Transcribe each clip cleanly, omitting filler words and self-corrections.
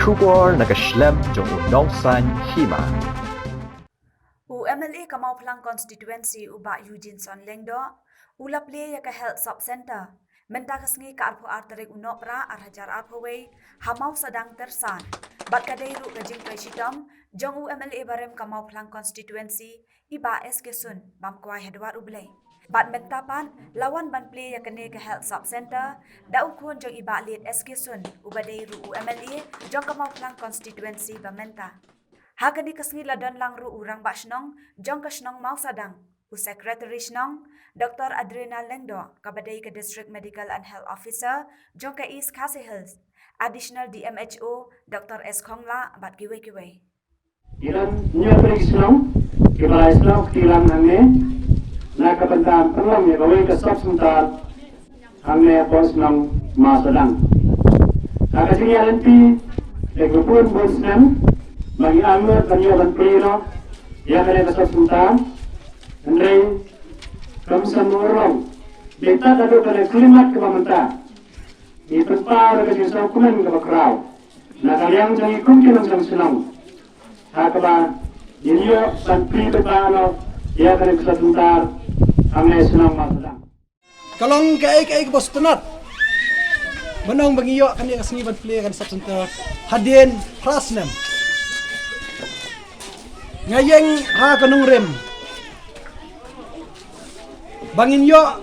Shubor nakaslem jong unongsan hima. MLA Kamau Plang constituency uba Eugene Son Lengdo ulaple yaka health sub center menta kasngi ka arpo arterik unopra arhajar arpowei hamau sadang tersan bat kadai ru gajing presidam jong MLA barem Kamau Plang constituency iba SK Sun bamkwai hedwar ublei bat mentapan lawan ban play yakane ka health sub center da ukon jong iba lead SK Sun ubadai ru MLA jong Kamau Plang constituency bamenta Hakani kasngi ladan lang ru urang basnong jong kasnong mau sadang u secretary snong Dr. Adrena Lengdo kabadai ke District Medical and Health Officer jong ka East Khasi Hills additional DMHO Dr. S Khongla bat kiwe Ilan nyo snong kibala snong tilang hangne na kapantan perlang ya kawai ke stop sebentar hangne pos nong mau sadang nakasini alanti ekupun bosnem bagi amur kanyo ban pleno ya kare kasap sebentar andre kamsan morong beta kado kare klimat ke pamenta di tempat ke sisa kumen ke bakrau na kaliang jangi kum ke nang senang hakaba inyo ban pri betano ya kare kasap sebentar amne senang masudang kalong kaik bos penat menong bangiyo kan dia kasngi ban play kan sub center hadin prasnem ngayeng ha kanong rem bangin yo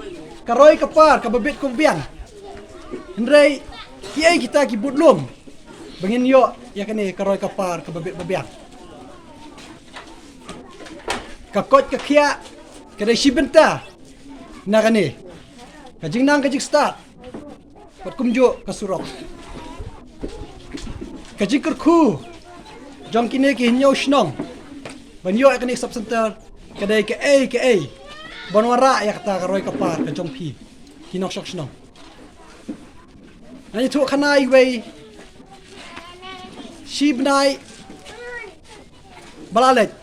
karoy kapar kababit ko biang hendray kiai kita kibutlom bangin yo ya kani karoy kapar kababit biang kakot kakia kadai sibenta na kani kajing nang kajing start pat kumjo kasurok kajing kerku jong kini ki hinyo shnong banyo akan sub center kadai ke A banwara ya kata karoy kapar ka jong pi kinok shok shnong nani tu khanai wei shibnai balalet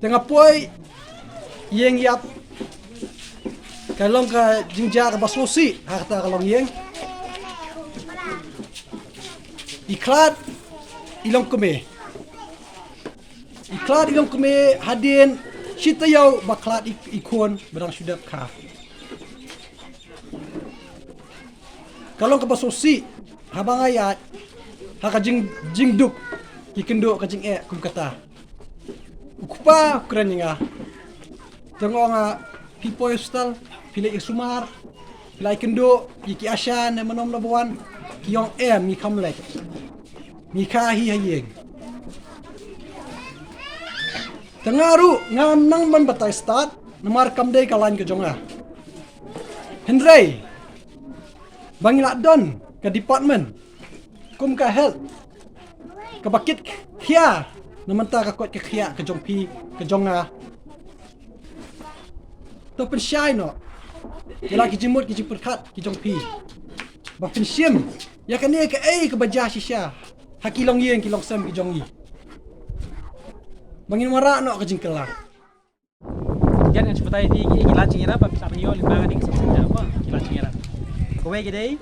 tengah poi yeng yap kalong ka jingja ka basosi ha kata kalong yeng iklat ilong keme iklat ilong keme hadin shitayau baklat ikon berang sudah ka kalong ka basosi habang ayat ha ka jingduk kikendo ka jing kum kata ukupa ukraninga tengok nga pipo hostel pilih sumar pilih kendo iki asyan na manom labuan kiyong mi kamlek mi kahi hayeng tengaru ngam nang ban batai start namar kamdei kalan ke jonga hendray bangila don ke department kum ka health ke bakit khia namanta ka kot ke khia ke jongpi ke jonga to pen shai no kila ki jimut ki jipurkhat ki jongpi ba pen sim ya kane ke ke baja shisha hakilong yeng kilong sam ki jongi bangin mara no ke jingkela yan ang seperti di kila cingira pa bisa penyo limbangan di kesempatan apa kila cingira kowe gede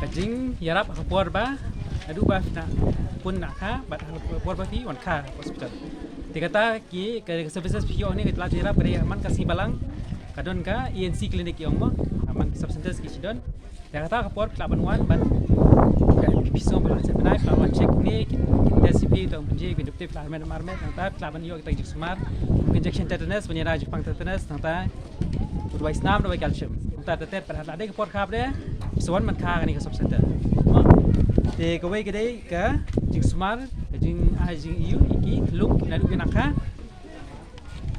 kajing yarap kapor ba adu ba na pun nak ka bat kapor ba ti wan ka hospital dikata ki ke services pio ni kila cingira pada aman kasih balang kadon ka ENC klinik yang mo aman substances ki sidon dikata kapor kelaban wan ban bisa belah sebenarnya kelaban cek ni TCP atau menjadi induktif armet nanta kelaban yo kita semar injection tetanus penyerah Jepang tetanus nanta udwai snam udwai calcium nanta tetet pada ada ke port khap deh soan man kha ni ke sub center te kawai gede ke jing semar ke jing jing iu iki lung na du nakha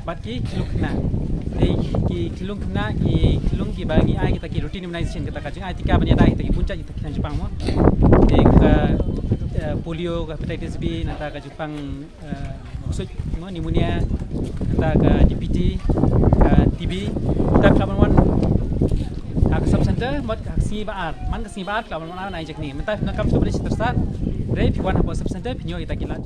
bat ki lung na te ki lung na ki lung ki bagi ai kita ki routine immunization kita ka jing ai tika penyerah kita ki puncak kita Jepang mo te polio ke hepatitis B nanta ke Jepang kusut pneumonia nanta ke DPT ke TB kita kelaban wan ke sub center mod ke si baat man ke si baat kelaban wan nai jek ni mentah nakam tu boleh tersat dari piwan apa sub center pinyo kita kilat